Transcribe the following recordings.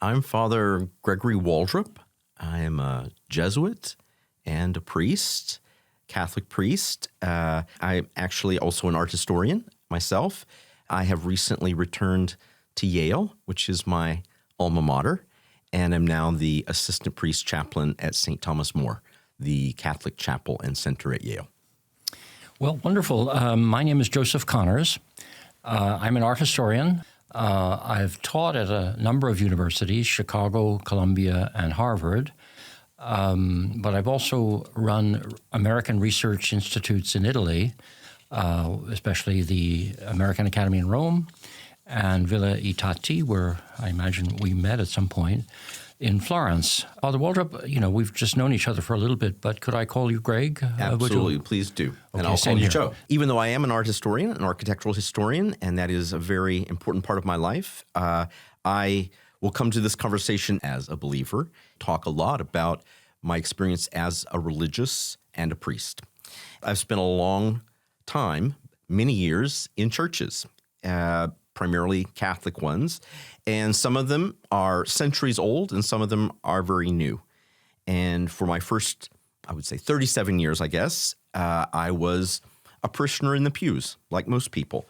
I'm Father Gregory Waldrop. I am a Jesuit and a priest, Catholic priest. I'm actually also an art historian myself. I have recently returned to Yale, which is my alma mater, and I'm now the assistant priest chaplain at St. Thomas More, the Catholic chapel and center at Yale. Well, wonderful. My name is Joseph Connors. I'm an art historian. I've taught at a number of universities, Chicago, Columbia, and Harvard. But I've also run American research institutes in Italy, especially the American Academy in Rome and Villa I Tatti, where I imagine we met at some point, in Florence. Father Waldrop, we've just known each other for a little bit, but could I call you Greg? Absolutely, please do. Okay, and I'll call you here. Joe. Even though I am an art historian, an architectural historian, and that is a very important part of my life, I will come to this conversation as a believer, talk a lot about my experience as a religious and a priest. I've spent a long time, many years, in churches, primarily Catholic ones, and some of them are centuries old and some of them are very new. And for my first, I would say 37 years, I guess, I was a parishioner in the pews, like most people.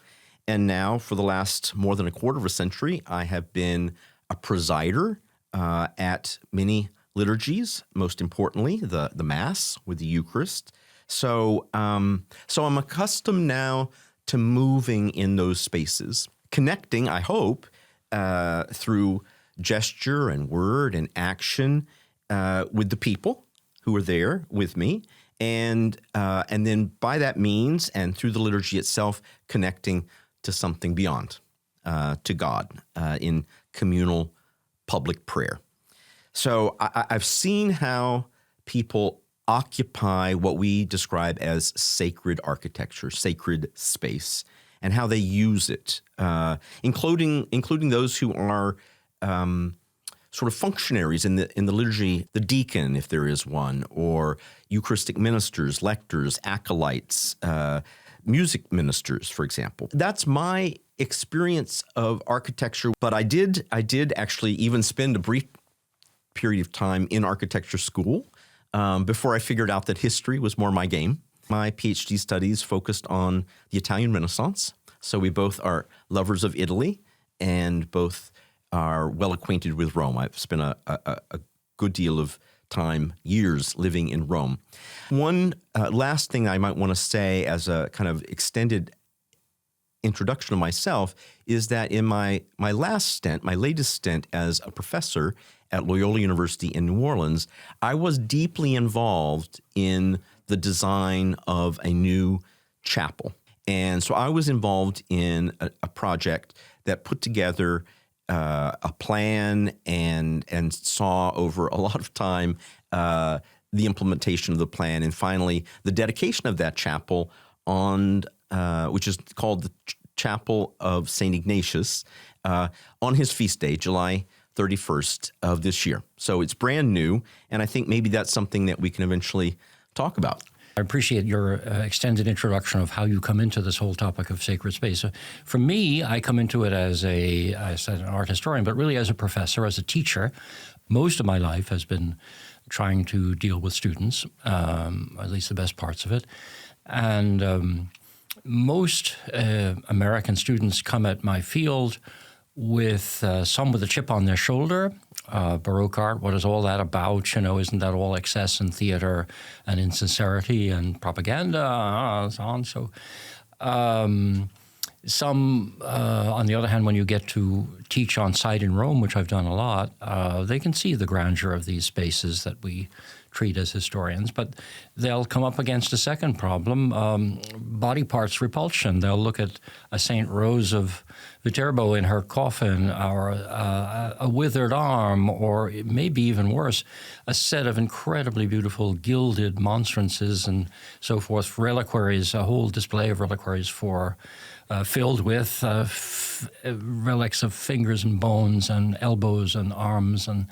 And now for the last more than a quarter of a century, I have been a presider at many liturgies, most importantly, the Mass with the Eucharist. So I'm accustomed now to moving in those spaces, connecting, I hope, through gesture and word and action with the people who are there with me, and then by that means and through the liturgy itself, connecting to something beyond, to God in communal public prayer. So I've seen how people occupy what we describe as sacred architecture, sacred space, and how they use it, including those who are sort of functionaries in the liturgy, the deacon, if there is one, or Eucharistic ministers, lectors, acolytes, music ministers, for example. That's my experience of architecture. But I did actually even spend a brief period of time in architecture school before I figured out that history was more my game. My PhD studies focused on the Italian Renaissance. So we both are lovers of Italy and both are well acquainted with Rome. I've spent a good deal of time, years, living in Rome. One last thing I might want to say as a kind of extended introduction of myself is that in my latest stint as a professor at Loyola University in New Orleans, I was deeply involved in the design of a new chapel. And so I was involved in a project that put together a plan and saw over a lot of time the implementation of the plan, and finally the dedication of that chapel on which is called the Chapel of St. Ignatius on his feast day, July 31st of this year. So it's brand new, and I think maybe that's something that we can eventually talk about. I appreciate your extended introduction of how you come into this whole topic of sacred space. For me, I come into it as an art historian, but really as a professor, as a teacher. Most of my life has been trying to deal with students, at least the best parts of it. And most American students come at my field with some with a chip on their shoulder. Baroque art, what is all that about? Isn't that all excess and theater and insincerity and propaganda and so on? So some, on the other hand, when you get to teach on site in Rome, which I've done a lot, they can see the grandeur of these spaces that we treat as historians, but they'll come up against a second problem, body parts repulsion. They'll look at a St. Rose of Viterbo in her coffin, or a withered arm, or maybe even worse, a set of incredibly beautiful gilded monstrances and so forth, reliquaries, a whole display of reliquaries filled with relics of fingers and bones and elbows and arms and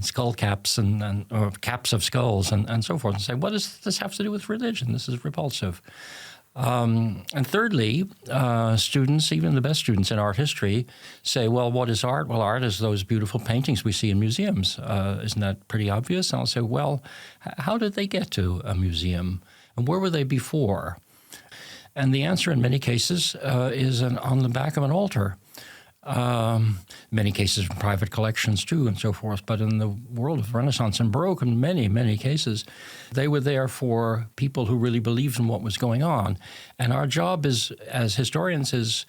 skull caps or caps of skulls and so forth, and say, what does this have to do with religion? This is repulsive. And thirdly, students, even the best students in art history, say, well, what is art? Well, art is those beautiful paintings we see in museums. Isn't that pretty obvious? And I'll say, well, how did they get to a museum? And where were they before? And the answer in many cases is on the back of an altar. Many cases in private collections too and so forth. But in the world of Renaissance and Baroque, in many, many cases, they were there for people who really believed in what was going on. And our job is, as historians is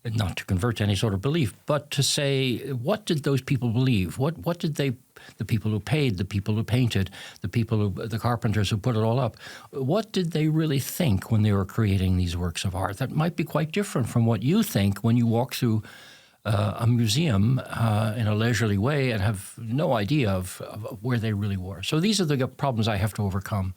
not to convert to any sort of belief, but to say, what did those people believe? What did they, the people who paid, the people who painted, the carpenters who put it all up, what did they really think when they were creating these works of art? That might be quite different from what you think when you walk through a museum in a leisurely way and have no idea of where they really were. So these are the problems I have to overcome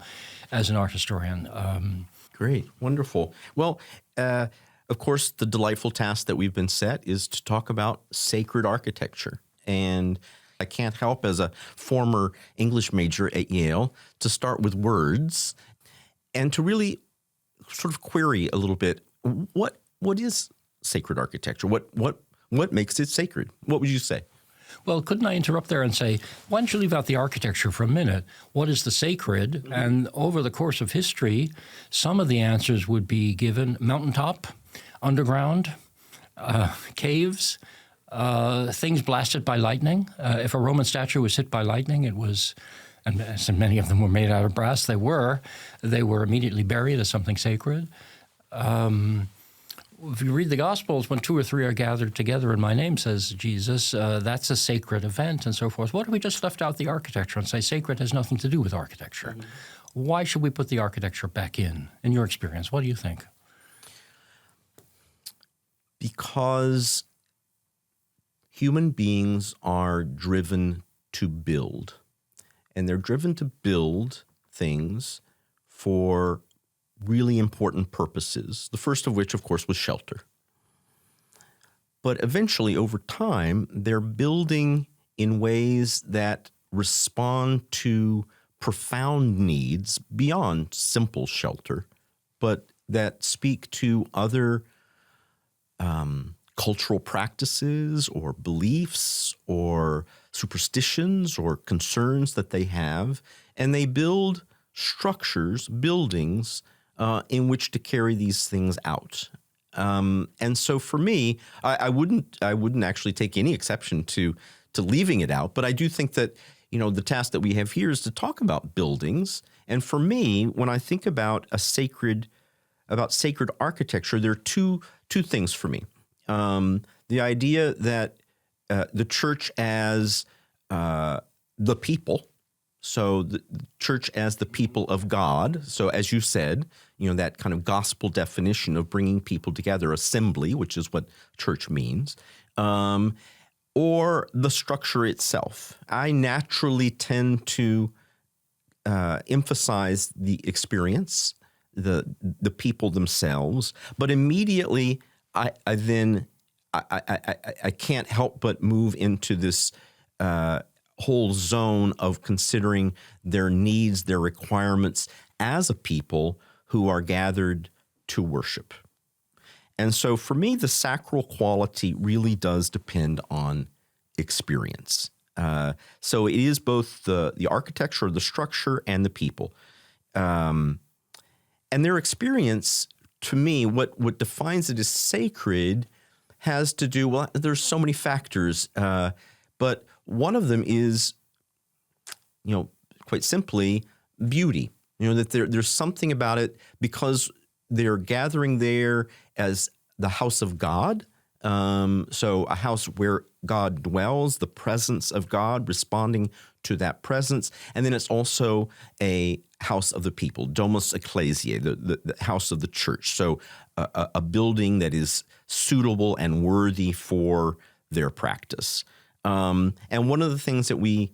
as an art historian. Great. Wonderful. Well, of course, the delightful task that we've been set is to talk about sacred architecture. And I can't help, as a former English major at Yale, to start with words and to really sort of query a little bit, what is sacred architecture? What makes it sacred? What would you say? Well, couldn't I interrupt there and say, why don't you leave out the architecture for a minute? What is the sacred? And over the course of history, some of the answers would be given: mountaintop, underground, caves, things blasted by lightning. If a Roman statue was hit by lightning, it was, and so many of them were made out of brass, they were immediately buried as something sacred. If you read the Gospels, when 2 or 3 are gathered together in my name, says Jesus, that's a sacred event and so forth. What if we just left out the architecture and say sacred has nothing to do with architecture? Mm-hmm. Why should we put the architecture back in your experience? What do you think? Because human beings are driven to build. And they're driven to build things for really important purposes, the first of which, of course, was shelter. But eventually, over time, they're building in ways that respond to profound needs beyond simple shelter, but that speak to other cultural practices or beliefs or superstitions or concerns that they have, and they build structures, buildings, in which to carry these things out. And so for me, I wouldn't actually take any exception to leaving it out, but I do think that, the task that we have here is to talk about buildings. And for me, when I think about sacred architecture, there are two things for me. The idea that the church as the people, so the church as the people of God. So as you said, that kind of gospel definition of bringing people together, assembly, which is what church means, or the structure itself. I naturally tend to emphasize the experience, the people themselves, but immediately I can't help but move into this whole zone of considering their needs, their requirements as a people who are gathered to worship. And so for me, the sacral quality really does depend on experience. So it is both the architecture, the structure, and the people. And their experience, to me, what defines it as sacred has to do, well, there's so many factors, but one of them is, quite simply, beauty. That there's something about it because they're gathering there as the house of God. So a house where God dwells, the presence of God, responding to that presence. And then it's also a house of the people, domus ecclesiae, the house of the church. So a building that is suitable and worthy for their practice. And one of the things that we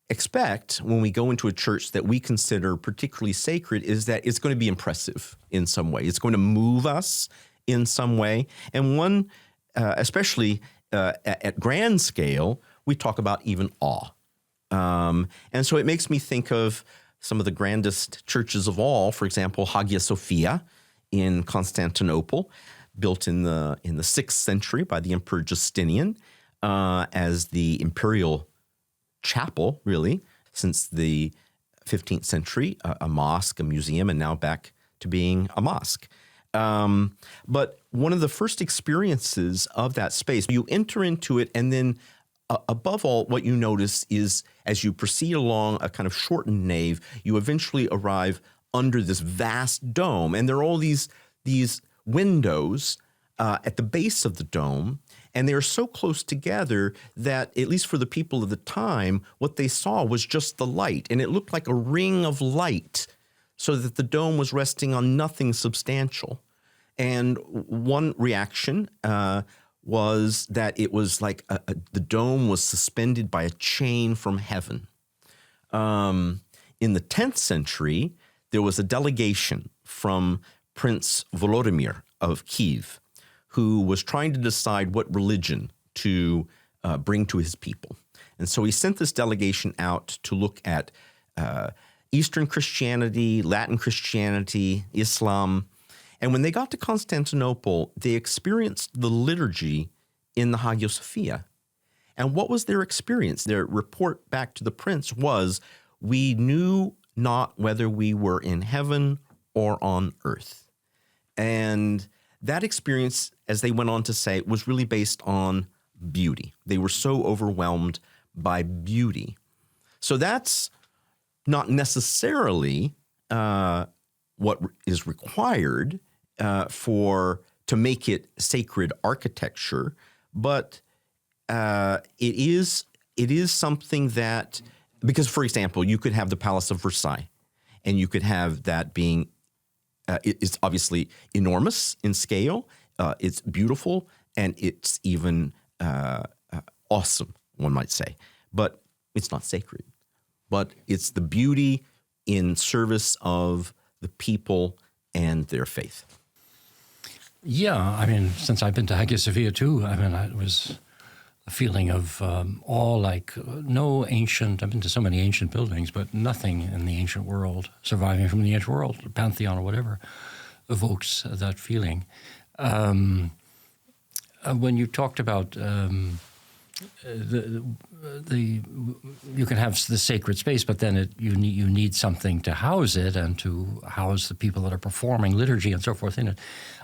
expect when we go into a church that we consider particularly sacred is that it's going to be impressive in some way. It's going to move us in some way. And one, especially at grand scale, we talk about even awe. And so it makes me think of some of the grandest churches of all, for example, Hagia Sophia in Constantinople, built in the 6th century by the Emperor Justinian as the imperial chapel, really, since the 15th century, a mosque, a museum, and now back to being a mosque. But one of the first experiences of that space, you enter into it, and then above all, what you notice is as you proceed along a kind of shortened nave, you eventually arrive under this vast dome. And there are all these windows at the base of the dome, and they are so close together that, at least for the people of the time, what they saw was just the light. And it looked like a ring of light, so that the dome was resting on nothing substantial. And one reaction was that it was like the dome was suspended by a chain from heaven. In the 10th century, there was a delegation from Prince Volodymyr of Kiev, who was trying to decide what religion to bring to his people. And so he sent this delegation out to look at Eastern Christianity, Latin Christianity, Islam. And when they got to Constantinople, they experienced the liturgy in the Hagia Sophia. And what was their experience? Their report back to the prince was, we knew not whether we were in heaven or on earth. And that experience, as they went on to say, was really based on beauty. They were so overwhelmed by beauty. So that's not necessarily what is required to make it sacred architecture, but it is something that, because, for example, you could have the Palace of Versailles, and you could have that being it's obviously enormous in scale, it's beautiful, and it's even awesome, one might say, but it's not sacred. But it's the beauty in service of the people and their faith. Yeah, I mean, since I've been to Hagia Sophia too, I mean, it was a feeling of awe, like no ancient, I've been to so many ancient buildings, but nothing in the ancient world, surviving from the ancient world, Pantheon or whatever, evokes that feeling. When you talked about you can have the sacred space, but then you need something to house it and to house the people that are performing liturgy and so forth in it.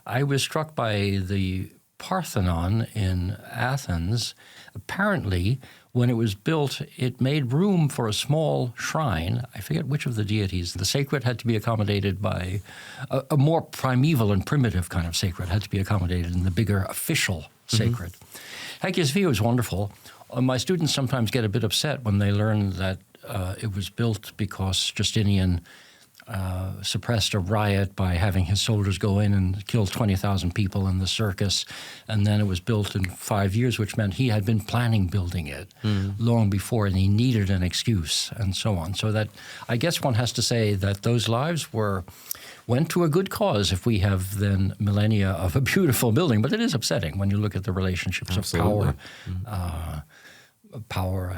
I was struck by the Parthenon in Athens. Apparently, when it was built, it made room for a small shrine. I forget which of the deities. The sacred had to be accommodated by a more primeval and primitive kind of sacred had to be accommodated in the bigger official sacred. Hagia Sophia was wonderful. My students sometimes get a bit upset when they learn that it was built because Justinian suppressed a riot by having his soldiers go in and kill 20,000 people in the circus, and then it was built in 5 years, which meant he had been planning building it long before, and he needed an excuse, and so on. So that, I guess one has to say that those lives went to a good cause if we have then millennia of a beautiful building. But it is upsetting when you look at the relationships Absolutely. of power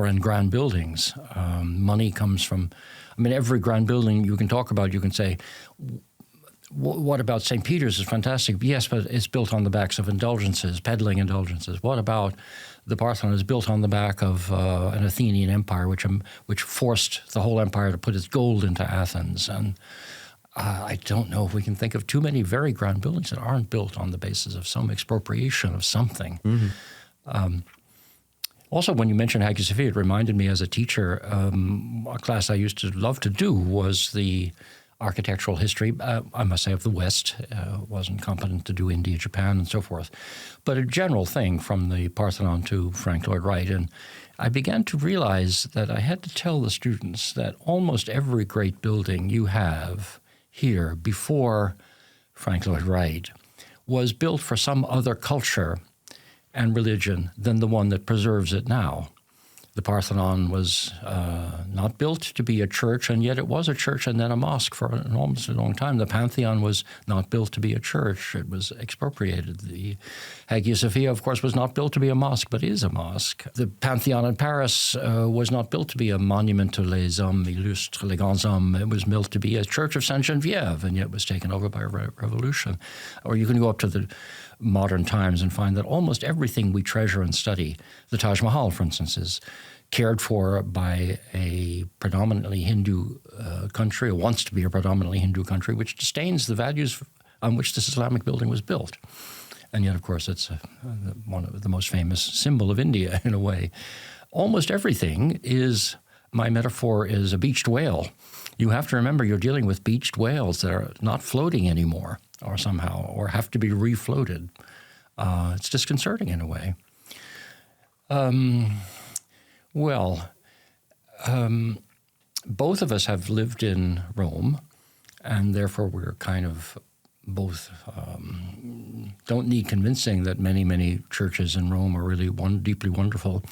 and grand buildings. Money comes from, I mean, every grand building you can talk about, you can say, what about St. Peter's is fantastic. Yes, but it's built on the backs of indulgences, peddling indulgences. What about the Parthenon is built on the back of an Athenian empire, which forced the whole empire to put its gold into Athens. And I don't know if we can think of too many very grand buildings that aren't built on the basis of some expropriation of something. Also, when you mentioned Hagia Sophia, it reminded me as a teacher, a class I used to love to do was the architectural history, I must say, of the West. Wasn't competent to do India, Japan, and so forth. But a general thing from the Parthenon to Frank Lloyd Wright. And I began to realize that I had to tell the students that almost every great building you have here before Frank Lloyd Wright was built for some other culture and religion than the one that preserves it now. The Parthenon was not built to be a church, and yet it was a church and then a mosque for an almost a long time. The Pantheon was not built to be a church. It was expropriated. The Hagia Sophia, of course, was not built to be a mosque, but is a mosque. The Pantheon in Paris was not built to be a monument to les hommes illustres, les grands hommes. It was built to be a church of Saint Geneviève, and yet was taken over by a revolution. Or you can go up to the modern times and find that almost everything we treasure and study, the Taj Mahal, for instance, is cared for by a predominantly Hindu country, or wants to be a predominantly Hindu country, which disdains the values on which this Islamic building was built. And yet, of course, it's one of the most famous symbol of India in a way. Almost everything is, my metaphor is a beached whale. You have to remember you're dealing with beached whales that are not floating anymore, or somehow, or have to be refloated. It's disconcerting in a way. Both of us have lived in Rome, and therefore we're kind of both don't need convincing that many, many churches in Rome are really deeply wonderful.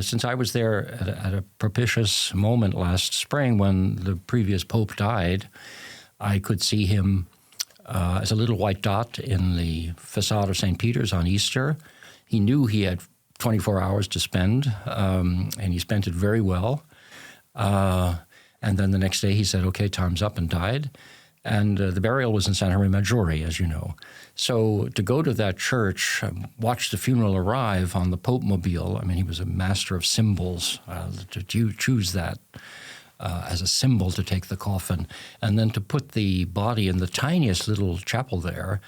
Since I was there at a propitious moment last spring when the previous pope died, I could see him as a little white dot in the facade of St. Peter's on Easter. He knew he had 24 hours to spend, and he spent it very well. And then the next day he said, okay, time's up, and died. And the burial was in Santa Maria Maggiore, as you know. So to go to that church, watch the funeral arrive on the Pope mobile, I mean, he was a master of symbols, to choose that as a symbol to take the coffin, and then to put the body in the tiniest little chapel there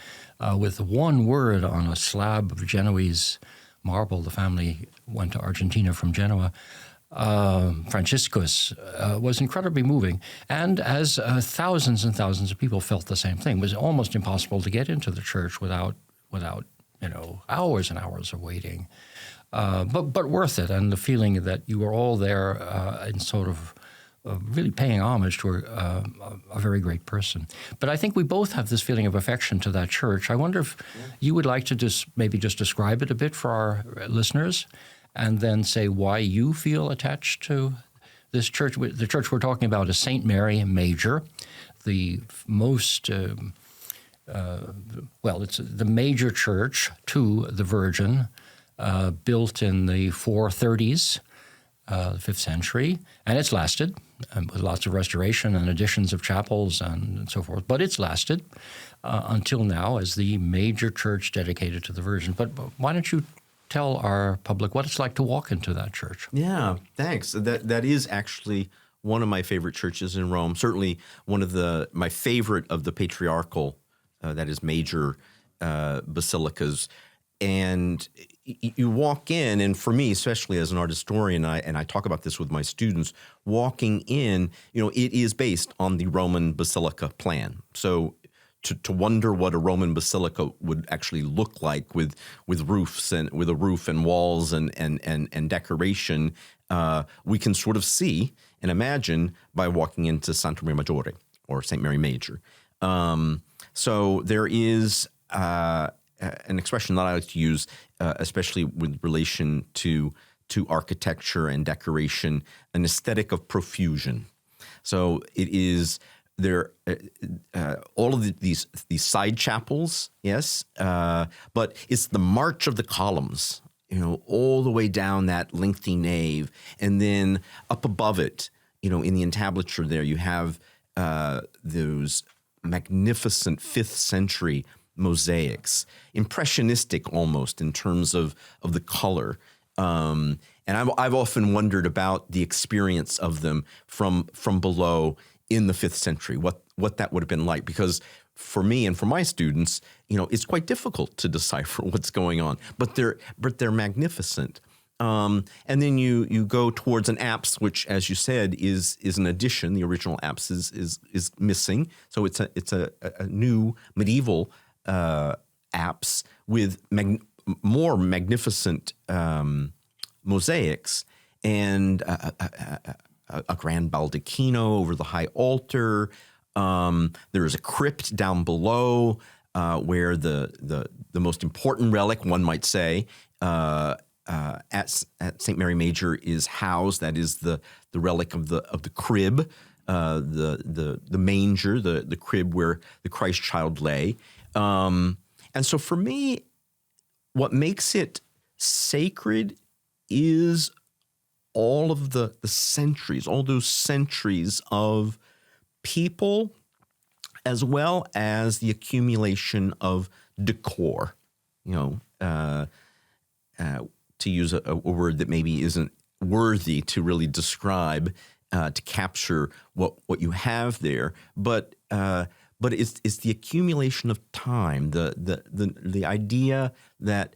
with one word on a slab of Genoese marble. The family went to Argentina from Genoa. Franciscus was incredibly moving, and as thousands and thousands of people felt the same thing. It was almost impossible to get into the church without hours and hours of waiting, but worth it, and the feeling that you were all there in sort of really paying homage to a very great person. But I think we both have this feeling of affection to that church. I wonder if you would like to maybe just describe it a bit for our listeners, and then say why you feel attached to this church. The church we're talking about is St. Mary Major, the most, it's the major church to the Virgin, built in the 430s, the 5th century, and it's lasted with lots of restoration and additions of chapels and so forth. But it's lasted until now as the major church dedicated to the Virgin. But why don't you tell our public what it's like to walk into that church? Yeah, thanks. That is actually one of my favorite churches in Rome. Certainly one of my favorite of the patriarchal, that is major basilicas. And you walk in, and for me, especially as an art historian, and I talk about this with my students, walking in, it is based on the Roman basilica plan. So to wonder what a Roman basilica would actually look like with roofs and with a roof and walls and decoration, we can sort of see and imagine by walking into Santa Maria Maggiore or St. Mary Major. So there is an expression that I like to use, especially with relation to architecture and decoration, an aesthetic of profusion. So it is there, all of these side chapels, yes, but it's the march of the columns, all the way down that lengthy nave, and then up above it, in the entablature there, you have those magnificent 5th century mosaics, impressionistic almost in terms of the color. And I've often wondered about the experience of them from below in the 5th century, what that would have been like. Because for me and for my students, it's quite difficult to decipher what's going on. But they're magnificent. And then you go towards an apse, which, as you said, is an addition. The original apse is missing, so it's a new medieval apse with more magnificent mosaics and a grand baldacchino over the high altar. There is a crypt down below where the most important relic, one might say, at St. Mary Major is housed. That is the relic of the crib, the manger, the crib where the Christ child lay. And so for me, what makes it sacred is all of the centuries, all those centuries of people, as well as the accumulation of decor. To use a word that maybe isn't worthy to really describe, to capture what you have there, but it's the accumulation of time, the idea that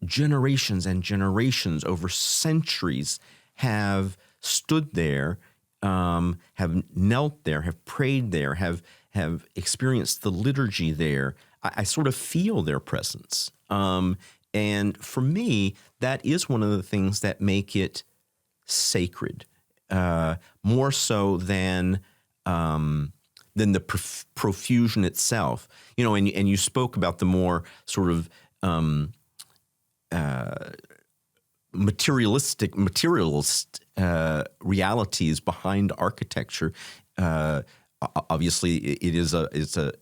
generations and generations over centuries have stood there, have knelt there, have prayed there, have experienced the liturgy there. I sort of feel their presence. And for me, that is one of the things that make it sacred, more so than the profusion itself. And you spoke about the more sort of materialist realities behind architecture. Obviously, it's a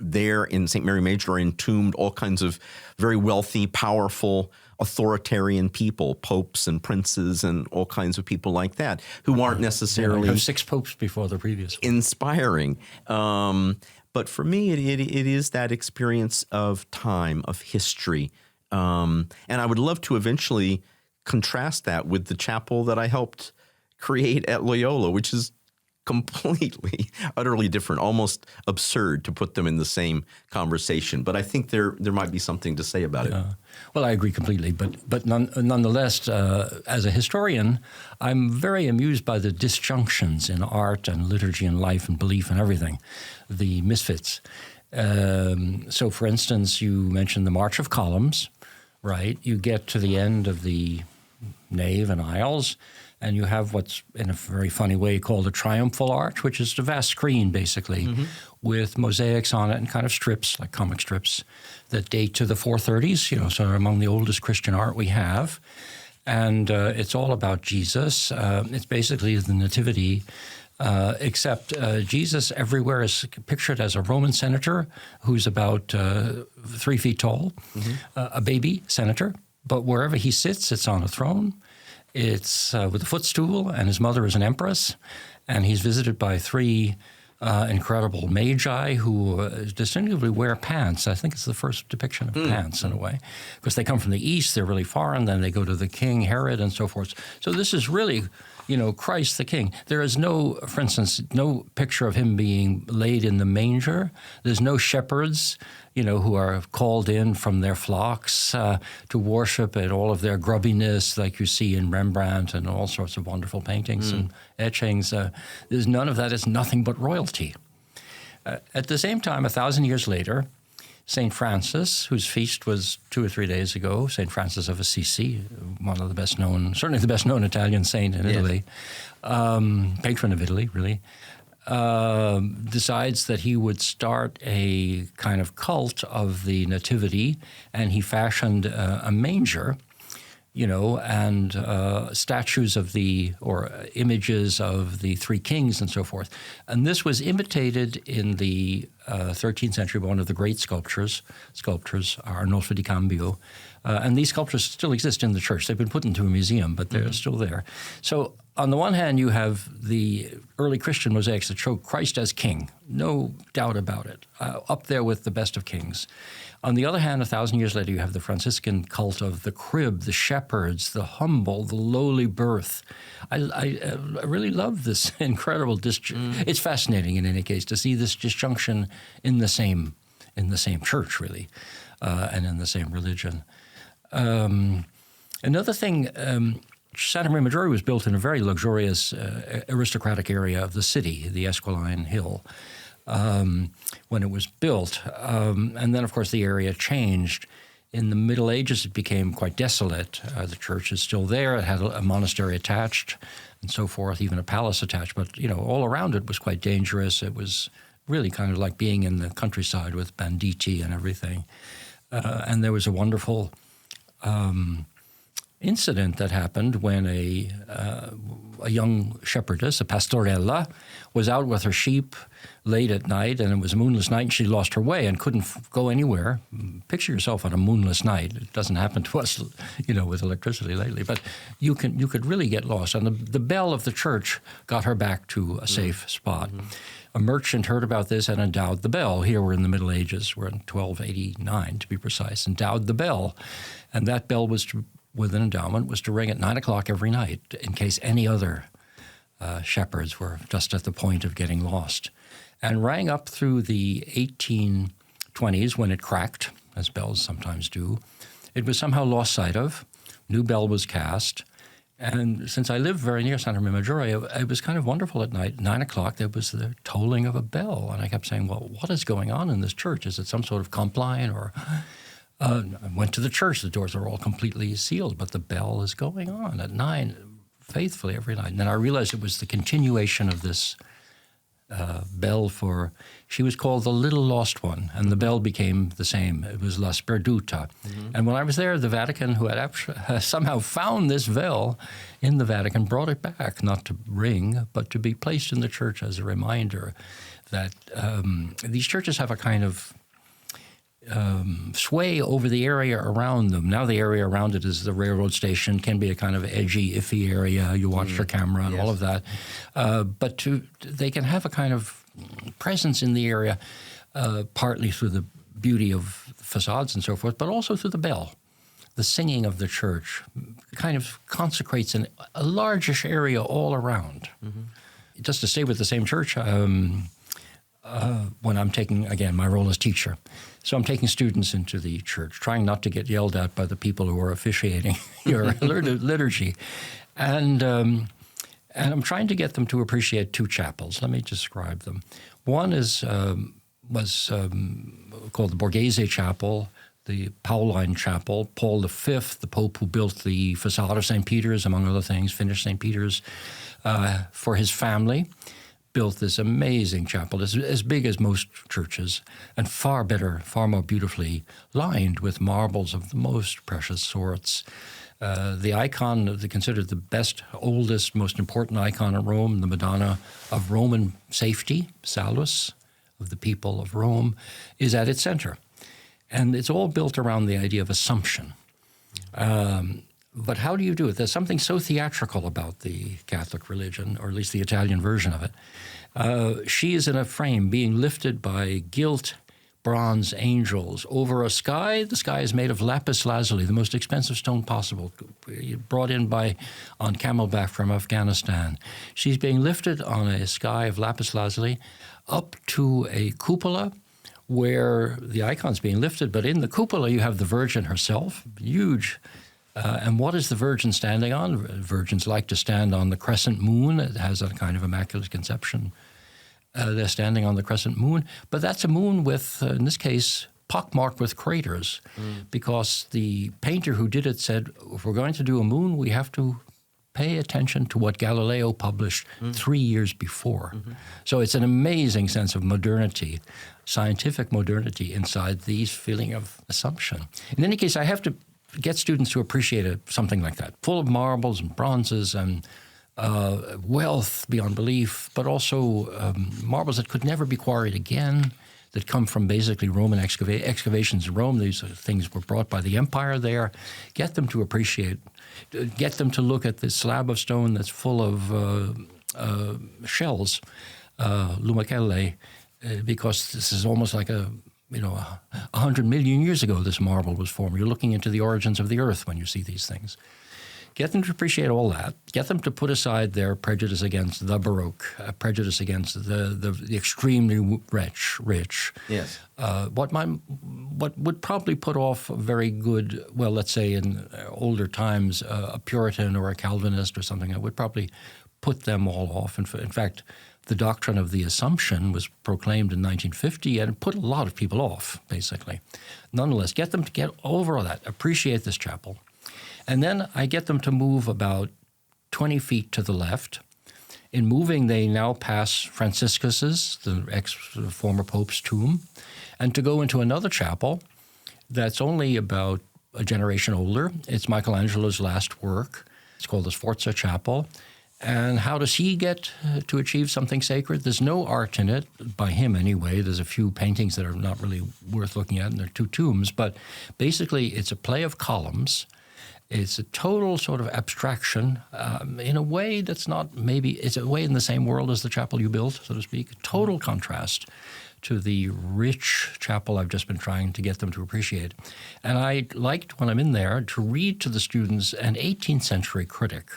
there in St. Mary Major are entombed all kinds of very wealthy, powerful, authoritarian people, popes and princes and all kinds of people like that, who aren't necessarily— There were 6 popes before the previous one. Inspiring. But for me, it is that experience of time, of history. And I would love to eventually contrast that with the chapel that I helped create at Loyola, which is completely, utterly different, almost absurd to put them in the same conversation. But I think there might be something to say about it. Well, I agree completely. But nonetheless, as a historian, I'm very amused by the disjunctions in art and liturgy and life and belief and everything, the misfits. So, for instance, you mentioned the March of Columns, right? You get to the end of the nave and aisles, and you have what's, in a very funny way, called a triumphal arch, which is a vast screen, basically, with mosaics on it and kind of strips, like comic strips, that date to the 430s, so among the oldest Christian art we have. And it's all about Jesus. It's basically the Nativity, except Jesus everywhere is pictured as a Roman senator who's about 3 feet tall, a baby senator. But wherever he sits, it's on a throne. It's with a footstool, and his mother is an empress, and he's visited by 3 incredible magi who distinctively wear pants. I think it's the first depiction of pants in a way, because they come from the east, they're really foreign, then they go to the king, Herod, and so forth. So this is really, Christ the King. There is no, for instance, no picture of him being laid in the manger. There's no shepherds, who are called in from their flocks to worship at all of their grubbiness, like you see in Rembrandt and all sorts of wonderful paintings and etchings. There's none of that. It's nothing but royalty. At the same time, 1,000 years later, St. Francis, whose feast was 2 or 3 days ago, St. Francis of Assisi, one of the best known, certainly the best known Italian saint in Italy, patron of Italy, really, decides that he would start a kind of cult of the Nativity, and he fashioned a manger, and statues of or images of the 3 kings and so forth. And this was imitated in the 13th century by one of the great sculptors, Arnolfo di Cambio. And these sculptures still exist in the church. They've been put into a museum, but they're still there. So on the one hand, you have the early Christian mosaics that show Christ as king, no doubt about it, up there with the best of kings. On the other hand, 1,000 years later, you have the Franciscan cult of the crib, the shepherds, the humble, the lowly birth. I really love this incredible It's fascinating, in any case, to see this disjunction in the same church, really, and in the same religion. Another thing, Santa Maria Maggiore was built in a very luxurious, aristocratic area of the city, the Esquiline Hill, when it was built. And then, of course, the area changed. In the Middle Ages, it became quite desolate. The church is still there. It had a monastery attached and so forth, even a palace attached. But, all around it was quite dangerous. It was really kind of like being in the countryside with banditti and everything. And there was a wonderful incident that happened when a young shepherdess, a pastorella, was out with her sheep late at night, and it was a moonless night, and she lost her way and couldn't go anywhere. Picture yourself on a moonless night. It doesn't happen to us, with electricity lately, but you could really get lost. And the bell of the church got her back to a safe spot. A merchant heard about this and endowed the bell. Here we're in the Middle Ages. We're in 1289, to be precise. Endowed the bell. And that bell with an endowment was to ring at 9 o'clock every night in case any other shepherds were just at the point of getting lost. And rang up through the 1820s when it cracked, as bells sometimes do. It was somehow lost sight of. New bell was cast. And since I live very near Santa Maria Maggiore, it was kind of wonderful at night. 9 o'clock, there was the tolling of a bell. And I kept saying, well, what is going on in this church? Is it some sort of compline? Or I went to the church. The doors are all completely sealed, but the bell is going on at 9 faithfully every night. And then I realized it was the continuation of this bell she was called the Little Lost One, and the bell became the same. It was La Sperduta. And when I was there, the Vatican, who had somehow found this bell in the Vatican, brought it back, not to ring, but to be placed in the church as a reminder that these churches have a kind of sway over the area around them. Now the area around it is the railroad station, can be a kind of edgy, iffy area. You watch your camera and all of that. But they can have a kind of presence in the area, partly through the beauty of facades and so forth, but also through the bell. The singing of the church kind of consecrates a largish area all around. Just to stay with the same church, when I'm taking, again, my role as teacher. So I'm taking students into the church, trying not to get yelled at by the people who are officiating your liturgy. And I'm trying to get them to appreciate two chapels. Let me describe them. One was called the Borghese Chapel, the Pauline Chapel. Paul V, the Pope who built the facade of St. Peter's, among other things, finished St. Peter's for his family. Built this amazing chapel, as big as most churches, and far better, far more beautifully lined with marbles of the most precious sorts. The icon, considered the best, oldest, most important icon in Rome, the Madonna of Roman safety, Salus, of the people of Rome, is at its center. And it's all built around the idea of Assumption. But how do you do it? There's something so theatrical about the Catholic religion, or at least the Italian version of it. She is in a frame being lifted by gilt bronze angels over a sky. The sky is made of lapis lazuli, the most expensive stone possible, brought in on camelback from Afghanistan. She's being lifted on a sky of lapis lazuli up to a cupola where the icon's being lifted, but in the cupola you have the Virgin herself, huge. And what is the Virgin standing on? Virgins like to stand on the crescent moon. It has a kind of immaculate conception. They're standing on the crescent moon. But that's a moon with, in this case, pockmarked with craters, because the painter who did it said, if we're going to do a moon, we have to pay attention to what Galileo published 3 years before. So it's an amazing sense of modernity, scientific modernity inside these feeling of Assumption. In any case, I have to get students to appreciate something like that, full of marbles and bronzes and wealth beyond belief, but also marbles that could never be quarried again, that come from basically Roman excavations in Rome. These things were brought by the empire there. Get them to appreciate, get them to look at this slab of stone that's full of shells, lumachelle, because this is almost like 100 million years ago this marble was formed. You're looking into the origins of the earth when you see these things. Get them to appreciate all that. Get them to put aside their prejudice against the Baroque, prejudice against the extremely rich. Yes. What would probably put off a very good, well, let's say in older times, a Puritan or a Calvinist or something, that would probably put them all off. In fact, the doctrine of the Assumption was proclaimed in 1950 and it put a lot of people off, basically. Nonetheless, get them to get over all that, appreciate this chapel. And then I get them to move about 20 feet to the left. In moving, they now pass Franciscus's, the former Pope's tomb, and to go into another chapel that's only about a generation older. It's Michelangelo's last work. It's called the Sforza Chapel. And how does he get to achieve something sacred? There's no art in it, by him anyway. There's a few paintings that are not really worth looking at, and they're two tombs. But basically, it's a play of columns. It's a total sort of abstraction in a way that's not maybe, it's a way in the same world as the chapel you built, so to speak. Total contrast to the rich chapel I've just been trying to get them to appreciate. And I liked, when I'm in there, to read to the students an 18th century critic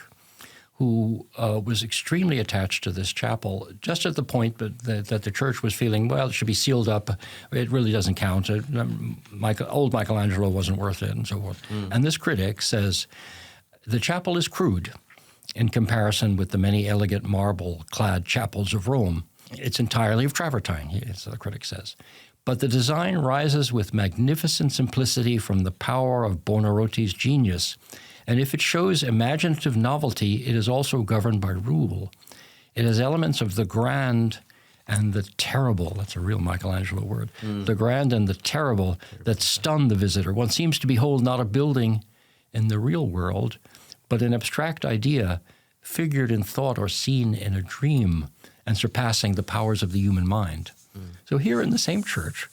who was extremely attached to this chapel, just at the point that the church was feeling, well, it should be sealed up. It really doesn't count. Old Michelangelo wasn't worth it, and so forth. And this critic says, the chapel is crude in comparison with the many elegant marble-clad chapels of Rome. It's entirely of travertine, as the critic says. But the design rises with magnificent simplicity from the power of Buonarroti's genius. And if it shows imaginative novelty, it is also governed by rule. It has elements of the grand and the terrible. That's a real Michelangelo word. The grand and the terrible that stun the visitor. One seems to behold not a building in the real world, but an abstract idea figured in thought or seen in a dream and surpassing the powers of the human mind. So here in the same church,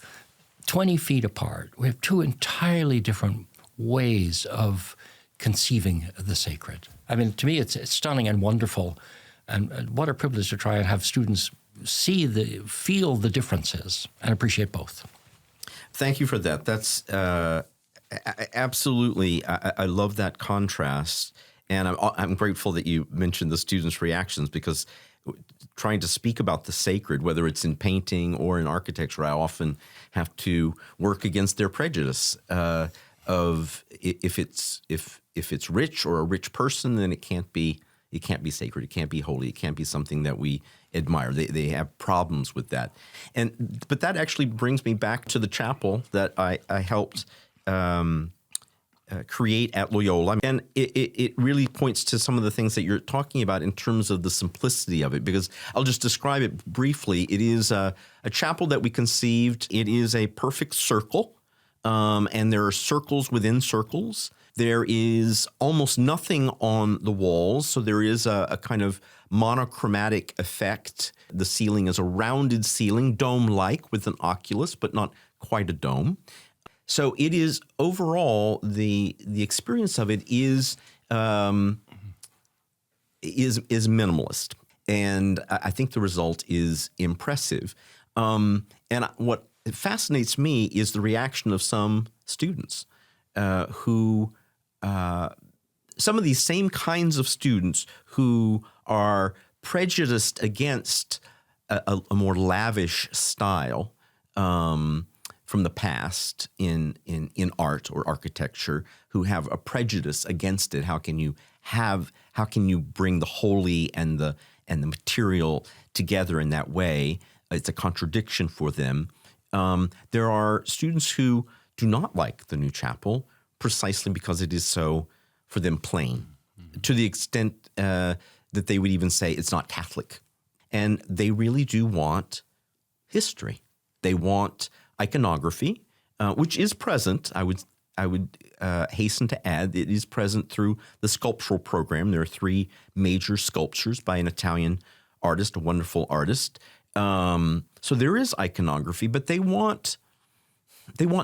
20 feet apart, we have two entirely different ways of conceiving the sacred. I mean, to me, it's stunning and wonderful, and what a privilege to try and have students feel the differences and appreciate both. Thank you for that. That's absolutely, I love that contrast, and I'm grateful that you mentioned the students' reactions, because trying to speak about the sacred, whether it's in painting or in architecture, I often have to work against their prejudice of if it's rich or a rich person, then it can't be sacred. It can't be holy. It can't be something that we admire. They have problems with that. But that actually brings me back to the chapel that I helped create at Loyola. And it really points to some of the things that you're talking about in terms of the simplicity of it, because I'll just describe it briefly. It is a chapel that we conceived. It is a perfect circle, and there are circles within circles. There is almost nothing on the walls, so there is a kind of monochromatic effect. The ceiling is a rounded ceiling, dome-like, with an oculus, but not quite a dome. So it is overall the experience of it is minimalist, and I think the result is impressive. And what fascinates me is the reaction of some students who. Some of these same kinds of students who are prejudiced against a more lavish style from the past in art or architecture, who have a prejudice against it. How can you bring the holy and the material together in that way? It's a contradiction for them. There are students who do not like the new chapel, precisely because it is so, for them, plain, to the extent that they would even say it's not Catholic. And they really do want history. They want iconography, which is present. I would hasten to add, it is present through the sculptural program. There are 3 major sculptures by an Italian artist, a wonderful artist. So there is iconography, but they want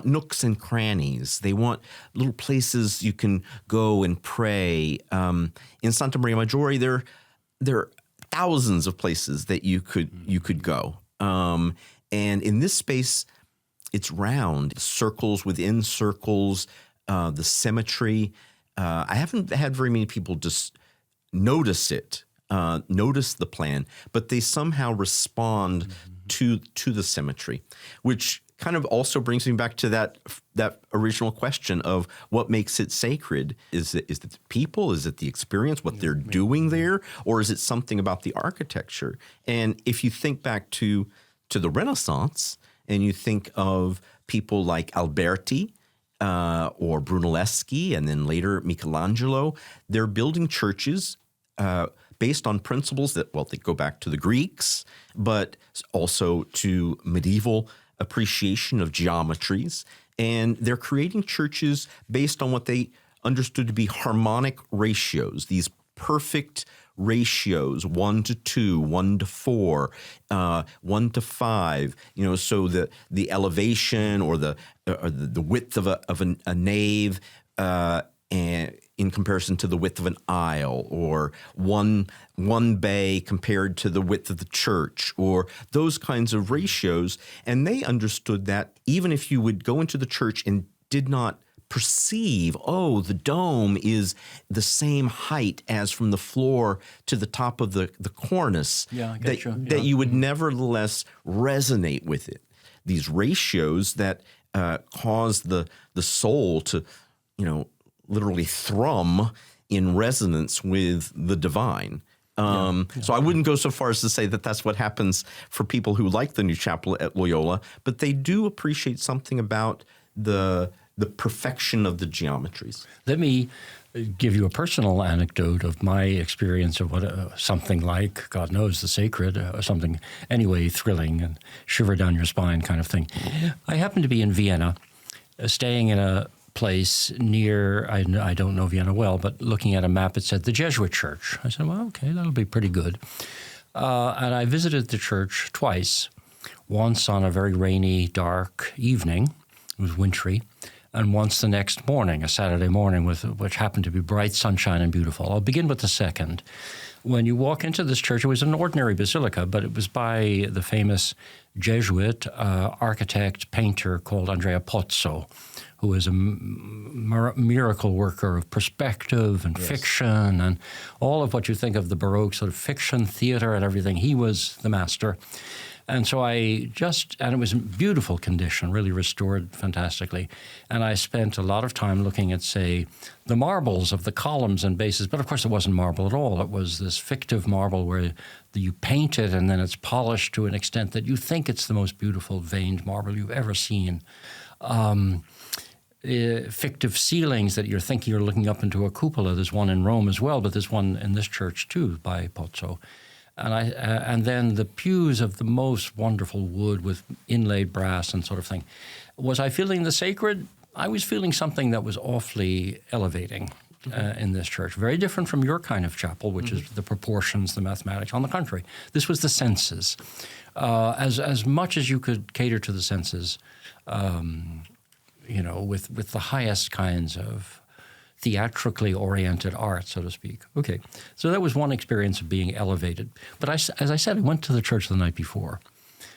nooks and crannies. They want little places you can go and pray. In Santa Maria Maggiore, there are thousands of places that you could go. And in this space, it's round, circles within circles, the symmetry. I haven't had very many people just notice it, notice the plan, but they somehow respond to the symmetry, which kind of also brings me back to that original question of what makes it sacred. Is it the people? Is it the experience, what they're doing there? Or is it something about the architecture? And if you think back to the Renaissance, and you think of people like Alberti or Brunelleschi, and then later Michelangelo, they're building churches based on principles that, well, they go back to the Greeks, but also to medieval appreciation of geometries. And they're creating churches based on what they understood to be harmonic ratios, these perfect ratios, 1:2, 1:4, 1:5. So the elevation or the width of a nave, and in comparison to the width of an aisle, or one bay compared to the width of the church, or those kinds of ratios. And they understood that even if you would go into the church and did not perceive, the dome is the same height as from the floor to the top of the cornice, that you would nevertheless resonate with it. These ratios that cause the soul to, literally thrum in resonance with the divine. So I wouldn't go so far as to say that that's what happens for people who like the new chapel at Loyola, but they do appreciate something about the perfection of the geometries. Let me give you a personal anecdote of my experience of what something like, God knows, the sacred, something anyway thrilling and shiver down your spine kind of thing. I happened to be in Vienna, staying in a place near, I don't know Vienna well, but looking at a map, it said the Jesuit church. I said, well, okay, that'll be pretty good. And I visited the church twice, once on a very rainy, dark evening. It was wintry. And once the next morning, a Saturday morning, which happened to be bright sunshine and beautiful. I'll begin with the second. When you walk into this church, it was an ordinary basilica, but it was by the famous Jesuit architect, painter called Andrea Pozzo, who is a miracle worker of perspective and fiction and all of what you think of the Baroque sort of fiction, theater and everything. He was the master. And so and it was in beautiful condition, really restored fantastically. And I spent a lot of time looking at, say, the marbles of the columns and bases. But of course, it wasn't marble at all. It was this fictive marble where you paint it and then it's polished to an extent that you think it's the most beautiful veined marble you've ever seen. Fictive ceilings that you're thinking you're looking up into a cupola. There's one in Rome as well, but there's one in this church too by Pozzo. And then the pews of the most wonderful wood with inlaid brass and sort of thing. Was I feeling the sacred? I was feeling something that was awfully elevating in this church. Very different from your kind of chapel, which is the proportions, the mathematics. On the contrary, this was the senses. As much as you could cater to the senses, with the highest kinds of theatrically oriented art, so to speak. Okay, so that was one experience of being elevated. But as I said, I went to the church the night before.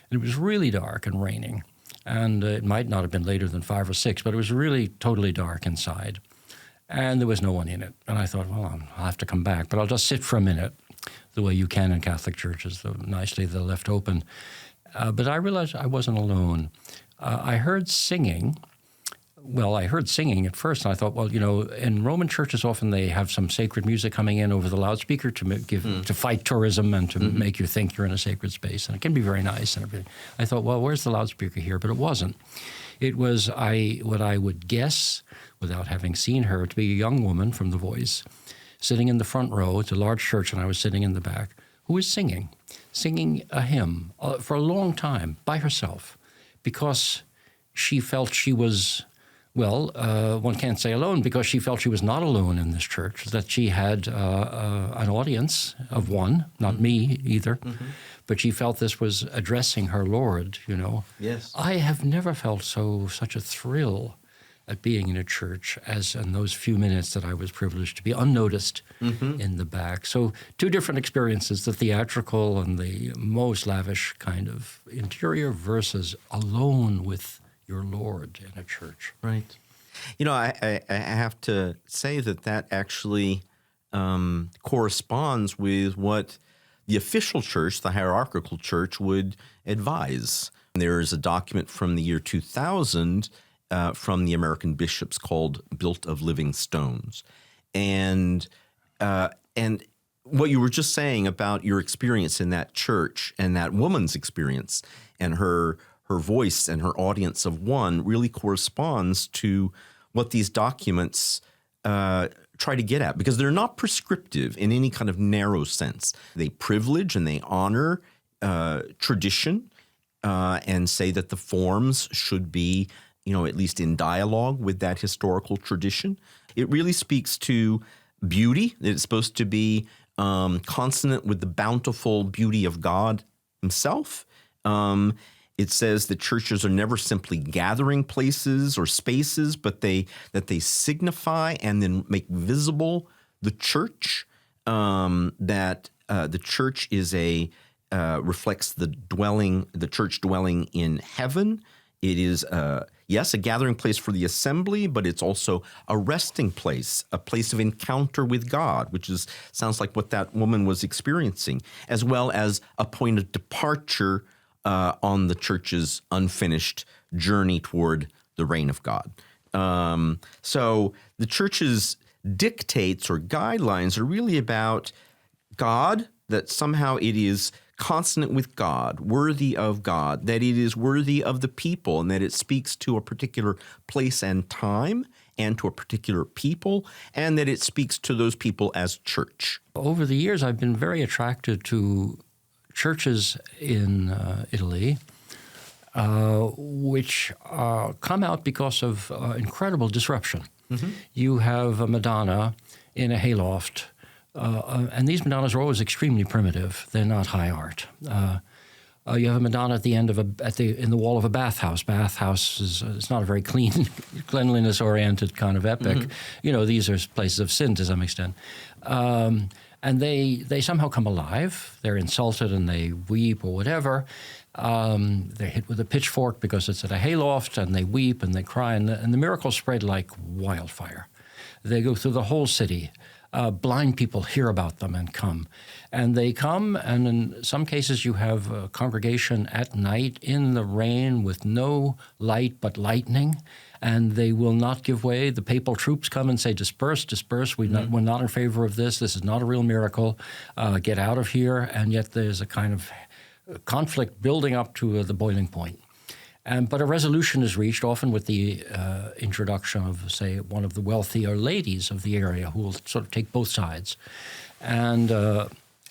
It was really dark and raining, and it might not have been later than 5 or 6, but it was really totally dark inside, and there was no one in it. And I thought, well, I'll have to come back, but I'll just sit for a minute, the way you can in Catholic churches, nicely they're left open. But I realized I wasn't alone. I heard singing. Well, I heard singing at first, and I thought, well, in Roman churches, often they have some sacred music coming in over the loudspeaker to fight tourism and to make you think you're in a sacred space, and it can be very nice and everything. I thought, well, where's the loudspeaker here? But it wasn't. It was what I would guess, without having seen her, to be a young woman from The Voice, sitting in the front row. It's a large church, and I was sitting in the back, who was singing a hymn for a long time by herself, because she felt she was... one can't say alone, because she felt she was not alone in this church, that she had an audience of one, not me either, but she felt this was addressing her Lord, Yes. I have never felt such a thrill at being in a church as in those few minutes that I was privileged to be unnoticed in the back. So 2 different experiences, the theatrical and the most lavish kind of interior versus alone with your Lord in a church. Right. I have to say that actually corresponds with what the official church, the hierarchical church, would advise. There is a document from the year 2000 from the American bishops called Built of Living Stones. And what you were just saying about your experience in that church and that woman's experience and her voice and her audience of one really corresponds to what these documents try to get at, because they're not prescriptive in any kind of narrow sense. They privilege and they honor tradition and say that the forms should be at least in dialogue with that historical tradition. It really speaks to beauty. It's supposed to be consonant with the bountiful beauty of God himself. It says that churches are never simply gathering places or spaces, but that they signify and then make visible the church. That the church is reflects the church dwelling in heaven. It is yes, a gathering place for the assembly, but it's also a resting place, a place of encounter with God, which sounds like what that woman was experiencing, as well as a point of departure on the church's unfinished journey toward the reign of God. So the church's dictates or guidelines are really about God, that somehow it is consonant with God, worthy of God, that it is worthy of the people, and that it speaks to a particular place and time and to a particular people, and that it speaks to those people as church. Over the years, I've been very attracted to churches in Italy, which come out because of incredible disruption. Mm-hmm. You have a Madonna in a hayloft, and these Madonnas are always extremely primitive. They're not high art. You have a Madonna at the end of in the wall of a bathhouse. Bathhouse is not a very clean, cleanliness-oriented kind of epic. Mm-hmm. These are places of sin to some extent. And they somehow come alive. They're insulted and they weep or whatever. They're hit with a pitchfork because it's at a hayloft, and they weep and they cry, and the miracles spread like wildfire. They go through the whole city. Blind people hear about them and come. And they come, and in some cases you have a congregation at night in the rain with no light but lightning, and they will not give way. The papal troops come and say, disperse, disperse. We're not in favor of this. This is not a real miracle. Get out of here. And yet there's a kind of conflict building up to the boiling point. But a resolution is reached, often with the introduction of, say, one of the wealthier ladies of the area who will sort of take both sides. And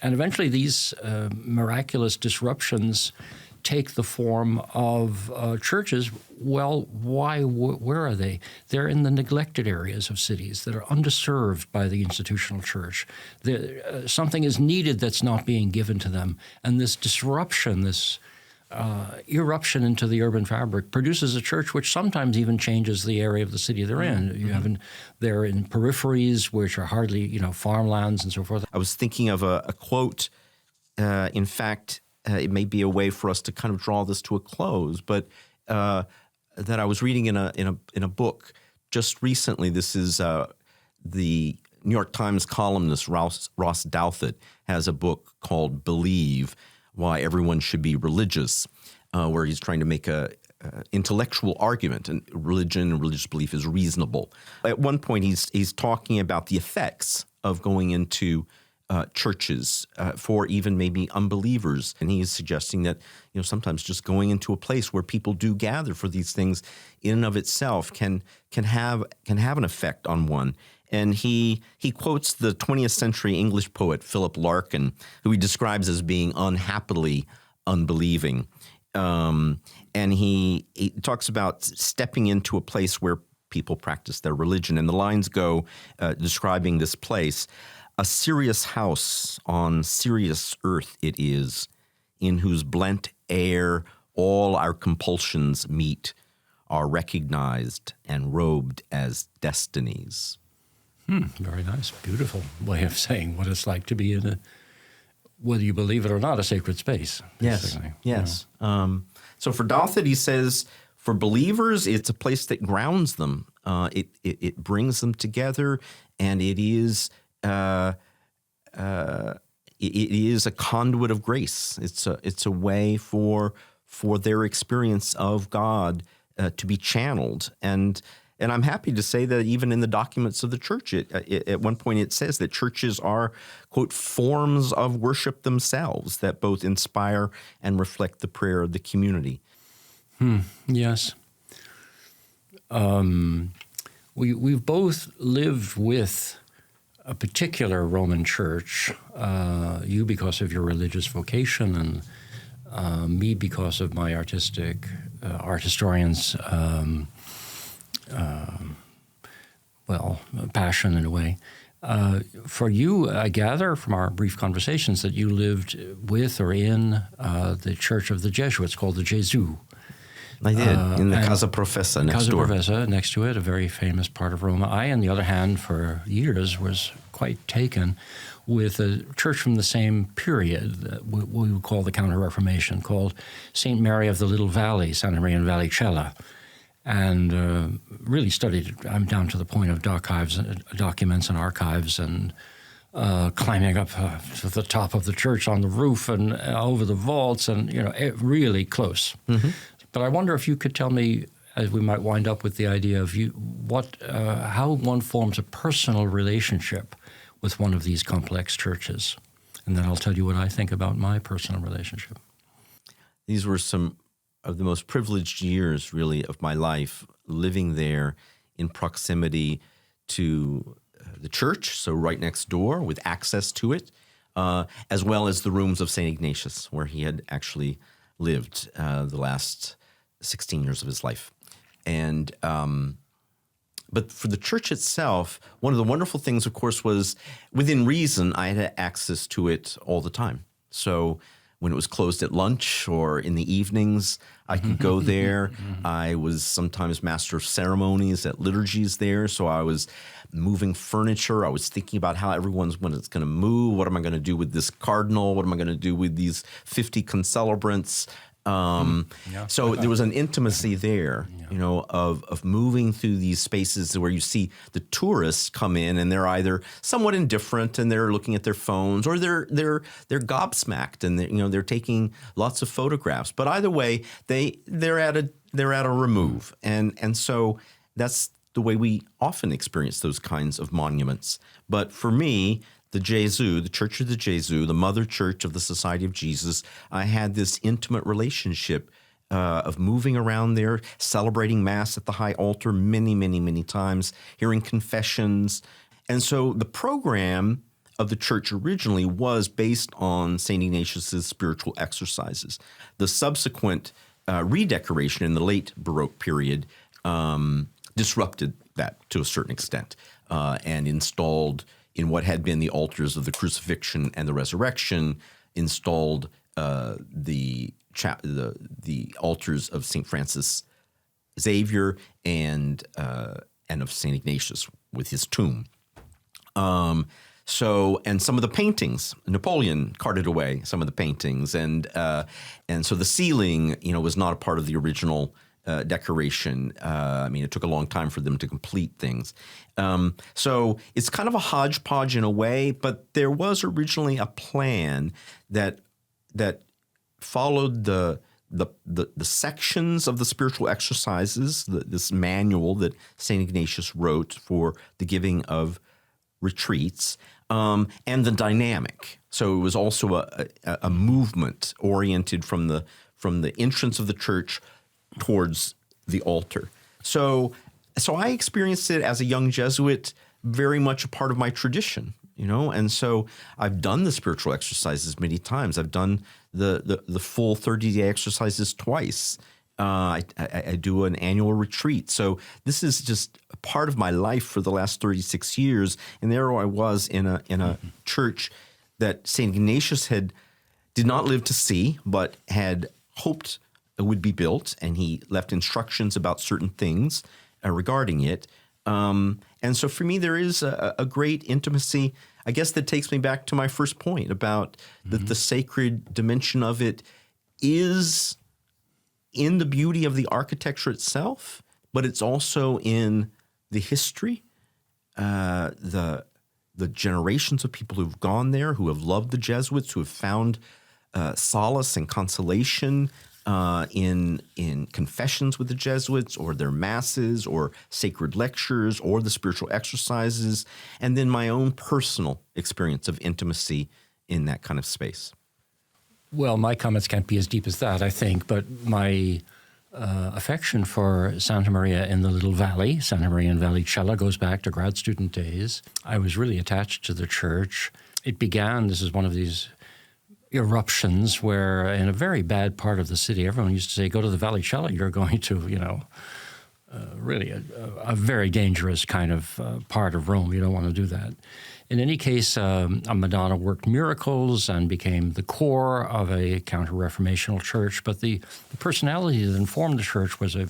eventually these miraculous disruptions take the form of churches. Well, why? Where are they? They're in the neglected areas of cities that are underserved by the institutional church. Something is needed that's not being given to them. And this disruption, this eruption into the urban fabric produces a church which sometimes even changes the area of the city they're in. Mm-hmm. They're in peripheries which are hardly, farmlands and so forth. I was thinking of a quote. In fact, it may be a way for us to kind of draw this to a close, but that I was reading in a book just recently. This is the New York Times columnist Ross Douthat has a book called "Believe: Why Everyone Should Be Religious," where he's trying to make a intellectual argument, and religion and religious belief is reasonable. At one point, he's talking about the effects of going into churches for even maybe unbelievers, and he's suggesting that sometimes just going into a place where people do gather for these things in and of itself can have an effect on one. And he quotes the 20th century English poet Philip Larkin, who he describes as being unhappily unbelieving. And he talks about stepping into a place where people practice their religion. And the lines go describing this place: "A serious house on serious earth it is, in whose blent air all our compulsions meet, are recognized and robed as destinies." Very nice. Beautiful way of saying what it's like to be in whether you believe it or not, a sacred space. Yes, yes. So for Douthat, he says, for believers, it's a place that grounds them. It brings them together, and it is a conduit of grace. It's a way for their experience of God to be channeled. And I'm happy to say that even in the documents of the church, at one point it says that churches are, quote, forms of worship themselves that both inspire and reflect the prayer of the community. Yes. We've both lived with a particular Roman church, you because of your religious vocation, and me because of my art historian's passion in a way. For you, I gather from our brief conversations that you lived with or in the Church of the Jesuits called the Gesù. I did, in the Casa Professa next door. Casa Professa next to it, a very famous part of Rome. I, on the other hand, for years was quite taken with a church from the same period, we would call the Counter-Reformation, called St. Mary of the Little Valley, Santa Maria in Vallicella, and really studied it. I'm down to the point of documents and archives and climbing up to the top of the church on the roof and over the vaults and, really close. Mm-hmm. But I wonder if you could tell me, as we might wind up with the idea of how one forms a personal relationship with one of these complex churches. And then I'll tell you what I think about my personal relationship. These were some of the most privileged years, really, of my life, living there in proximity to the church, so right next door with access to it, as well as the rooms of St. Ignatius, where he had actually lived the last 16 years of his life. And but for the church itself, one of the wonderful things, of course, was within reason, I had access to it all the time. So when it was closed at lunch or in the evenings, I could go there. I was sometimes master of ceremonies at liturgies there, so I was moving furniture. I was thinking about how when it's going to move. What am I going to do with this cardinal? What am I going to do with these 50 concelebrants? So there was an intimacy there, of moving through these spaces where you see the tourists come in and they're either somewhat indifferent and they're looking at their phones, or they're gobsmacked and they're taking lots of photographs. But either way, they're at a remove, and so that's the way we often experience those kinds of monuments. But for me, the Gesù, the Church of the Gesù, the mother church of the Society of Jesus, I had this intimate relationship of moving around there, celebrating Mass at the high altar many, many, many times, hearing confessions. And so the program of the church originally was based on St. Ignatius's spiritual exercises. The subsequent redecoration in the late Baroque period disrupted that to a certain extent and installed in what had been the altars of the crucifixion and the resurrection, installed the altars of St. Francis Xavier and of St. Ignatius with his tomb. And some of the paintings, Napoleon carted away some of the paintings, and so the ceiling, was not a part of the original decoration. It took a long time for them to complete things. So it's kind of a hodgepodge in a way, but there was originally a plan that followed the sections of the spiritual exercises, this manual that St. Ignatius wrote for the giving of retreats, and the dynamic. So it was also a movement oriented from the entrance of the church towards the altar. So I experienced it as a young Jesuit, very much a part of my tradition, and so I've done the spiritual exercises many times. I've done the full 30-day exercises twice. I do an annual retreat. So this is just a part of my life for the last 36 years. And there I was in a church that St. Ignatius did not live to see, but had hoped would be built, and he left instructions about certain things regarding it. And so for me, there is a great intimacy, I guess, that takes me back to my first point about the sacred dimension of it is in the beauty of the architecture itself, but it's also in the history, the generations of people who've gone there, who have loved the Jesuits, who have found solace and consolation in confessions with the Jesuits, or their masses, or sacred lectures, or the spiritual exercises, and then my own personal experience of intimacy in that kind of space. Well, my comments can't be as deep as that, I think, but my affection for Santa Maria in the Little Valley, Santa Maria in Vallicella, goes back to grad student days. I was really attached to the church. It began, this is one of these eruptions where in a very bad part of the city, everyone used to say, go to the Vallicella, you're going to, really a very dangerous kind of part of Rome. You don't want to do that. In any case, a Madonna worked miracles and became the core of a Counter-Reformational church. But the personality that informed the church was a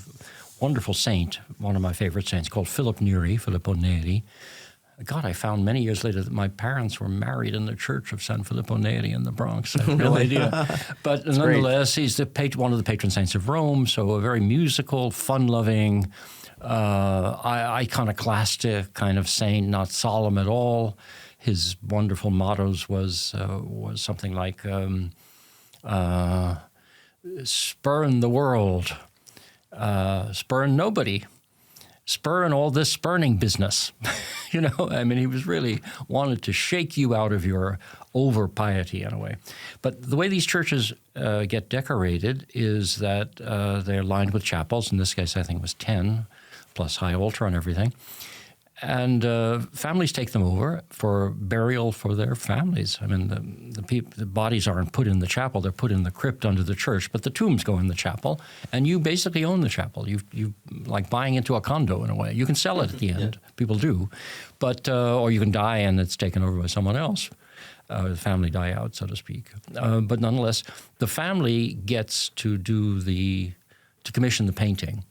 wonderful saint, one of my favorite saints, called Filippo Neri. God, I found many years later that my parents were married in the church of San Filippo Neri in the Bronx. I have no idea. But nonetheless, he's one of the patron saints of Rome, so a very musical, fun-loving, iconoclastic kind of saint, not solemn at all. His wonderful mottos was something like, spurn the world, spurn nobody, spurn all this spurning business. You know, I mean, he was really wanted to shake you out of your over-piety in a way. But the way these churches get decorated is that they're lined with chapels. In this case, I think it was 10, plus high altar and everything. And families take them over for burial for their families. I mean, the bodies aren't put in the chapel; they're put in the crypt under the church. But the tombs go in the chapel, and you basically own the chapel. You like buying into a condo in a way. You can sell it at the end; people do, but or you can die and it's taken over by someone else. The family die out, so to speak. But nonetheless, the family gets to commission the painting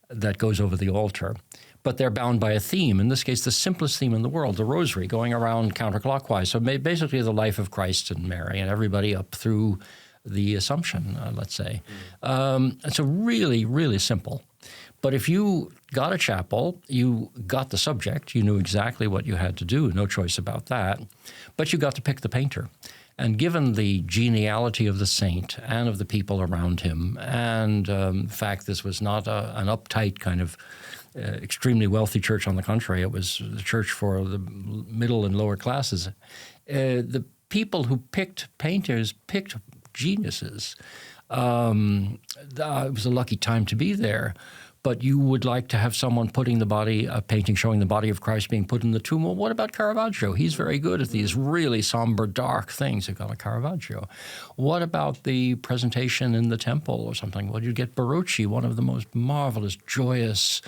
that goes over the altar. But they're bound by a theme, in this case, the simplest theme in the world, the rosary, going around counterclockwise. So basically the life of Christ and Mary and everybody up through the Assumption, let's say. So really, really simple. But if you got a chapel, you got the subject, you knew exactly what you had to do, no choice about that, but you got to pick the painter. And given the geniality of the saint and of the people around him, and the fact this was not an uptight kind of extremely wealthy church, on the contrary, it was the church for the middle and lower classes. The people who picked painters picked geniuses. It was a lucky time to be there. But you would like to have someone putting a painting showing the body of Christ being put in the tomb. Well, what about Caravaggio? He's very good at these really somber, dark things. You got a Caravaggio. What about the presentation in the temple or something? Well, you get Barocci, one of the most marvelous, joyous,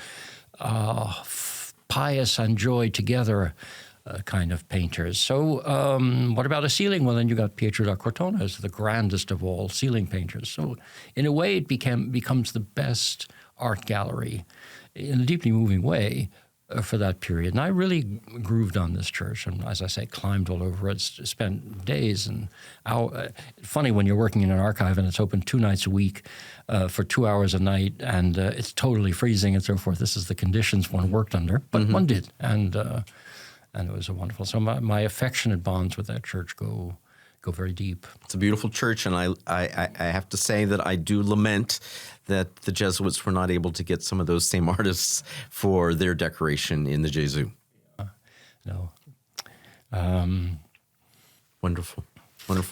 pious and joy together kind of painters. So what about a ceiling? Well, then you got Pietro da Cortona as the grandest of all ceiling painters. So in a way, it becomes the best art gallery in a deeply moving way for that period. And I really grooved on this church and, as I say, climbed all over it, spent days and hours. Funny when you're working in an archive and it's open 2 nights a week for 2 hours a night and it's totally freezing and so forth. This is the conditions one worked under, but one did. And it was a wonderful. So my affectionate bonds with that church go very deep. It's a beautiful church, and I have to say that I do lament that the Jesuits were not able to get some of those same artists for their decoration in the Gesù. No. Wonderful.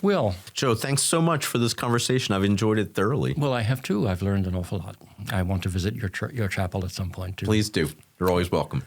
Well, Joe, thanks so much for this conversation. I've enjoyed it thoroughly. Well, I have too. I've learned an awful lot. I want to visit your chapel at some point too. Please do. You're always welcome.